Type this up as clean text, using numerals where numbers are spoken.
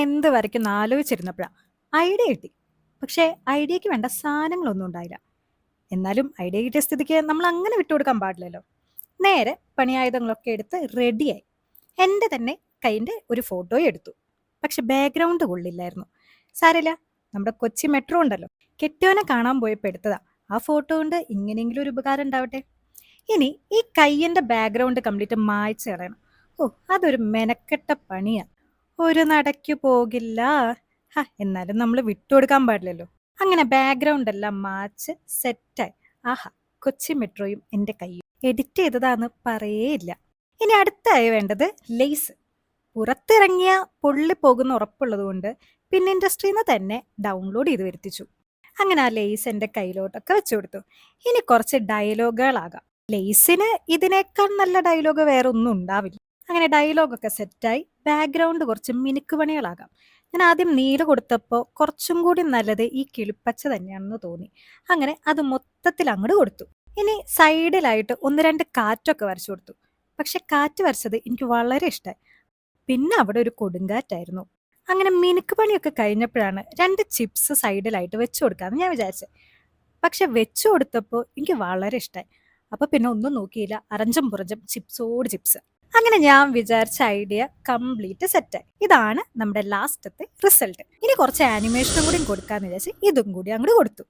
എന്ത് വരയ്ക്കുംന്ന് ആലോചിച്ചിരുന്നപ്പോഴാണ് ഐഡിയ കിട്ടി. പക്ഷേ ഐഡിയക്ക് വേണ്ട സാധനങ്ങളൊന്നും ഉണ്ടായില്ല. എന്നാലും ഐഡിയ കിട്ടിയ സ്ഥിതിക്ക് നമ്മൾ അങ്ങനെ വിട്ടുകൊടുക്കാൻ പാടില്ലല്ലോ. നേരെ പണിയായുധങ്ങളൊക്കെ എടുത്ത് റെഡിയായി. എൻ്റെ തന്നെ കൈൻ്റെ ഒരു ഫോട്ടോയും എടുത്തു. പക്ഷെ ബാക്ക്ഗ്രൗണ്ട് കൊള്ളില്ലായിരുന്നു. സാരമില്ല, നമ്മുടെ കൊച്ചി മെട്രോ ഉണ്ടല്ലോ, കെട്ടിയോനെ കാണാൻ പോയപ്പോൾ എടുത്തതാ. ആ ഫോട്ടോ കൊണ്ട് ഇങ്ങനെയെങ്കിലും ഒരു ഉപകാരം ഉണ്ടാവട്ടെ. ഇനി ഈ കയ്യന്റെ ബാക്ക്ഗ്രൗണ്ട് കംപ്ലീറ്റ് മായ്ച്ചു കളയണം. ഓ, അതൊരു മെനക്കെട്ട പണിയാ. ഒരു നടയ്ക്ക് പോകില്ല. എന്നാലും നമ്മൾ വിട്ടുകൊടുക്കാൻ പാടില്ലല്ലോ. അങ്ങനെ ബാക്ക്ഗ്രൗണ്ട് എല്ലാം മാച്ച് സെറ്റായി. ആഹാ, കൊച്ചി മെട്രോയും എൻ്റെ കയ്യും എഡിറ്റ് ചെയ്തതാന്ന് പറയേയില്ല. ഇനി അടുത്തായി വേണ്ടത് ലേസ്. പുറത്തിറങ്ങിയ പൊള്ളി പോകുന്ന ഉറപ്പുള്ളത് കൊണ്ട് പിന്നെ ഇൻഡസ്ട്രിയിൽ നിന്ന് തന്നെ ഡൗൺലോഡ് ചെയ്ത് വരുത്തിച്ചു. അങ്ങനെ ആ ലേസ് എൻ്റെ കയ്യിലോട്ടൊക്കെ വെച്ചു കൊടുത്തു. ഇനി കുറച്ച് ഡയലോഗുകളാകാം. ലേസിന് ഇതിനേക്കാൾ നല്ല ഡയലോഗ് വേറെ ഒന്നും ഉണ്ടാവില്ല. അങ്ങനെ ഡയലോഗൊക്കെ സെറ്റായി. ബാക്ക്ഗ്രൗണ്ട് കുറച്ച് മിനുക്ക് പണികളാകാം. ഞാൻ ആദ്യം നീല കൊടുത്തപ്പോൾ കുറച്ചും കൂടി നല്ലത് ഈ കിളിപ്പച്ച തന്നെയാണെന്ന് തോന്നി. അങ്ങനെ അത് മൊത്തത്തിൽ അങ്ങോട്ട് കൊടുത്തു. ഇനി സൈഡിലായിട്ട് ഒന്ന് രണ്ട് കാറ്റൊക്കെ വരച്ചു കൊടുത്തു. പക്ഷെ കാറ്റ് വരച്ചത് എനിക്ക് വളരെ ഇഷ്ടമായി. പിന്നെ അവിടെ ഒരു കൊടുങ്കാറ്റായിരുന്നു. അങ്ങനെ മിനുക്ക് പണിയൊക്കെ കഴിഞ്ഞപ്പോഴാണ് രണ്ട് ചിപ്സ് സൈഡിലായിട്ട് വെച്ചു കൊടുക്കാമെന്ന് ഞാൻ വിചാരിച്ചത്. പക്ഷെ വെച്ചു കൊടുത്തപ്പോൾ എനിക്ക് വളരെ ഇഷ്ടമായി. അപ്പൊ പിന്നെ ഒന്നും നോക്കിയില്ല, അരഞ്ചും പുറഞ്ചും ചിപ്സോട് ചിപ്സ്. അങ്ങനെ ഞാൻ വിചാരിച്ച ഐഡിയ കംപ്ലീറ്റ് സെറ്റായി. ഇതാണ് നമ്മുടെ ലാസ്റ്റത്തെ റിസൾട്ട്. ഇനി കുറച്ച് ആനിമേഷനും കൂടി കൊടുക്കാന്ന് വിചാരിച്ച് ഇതും കൂടി അങ്ങോട്ട് കൊടുത്തു.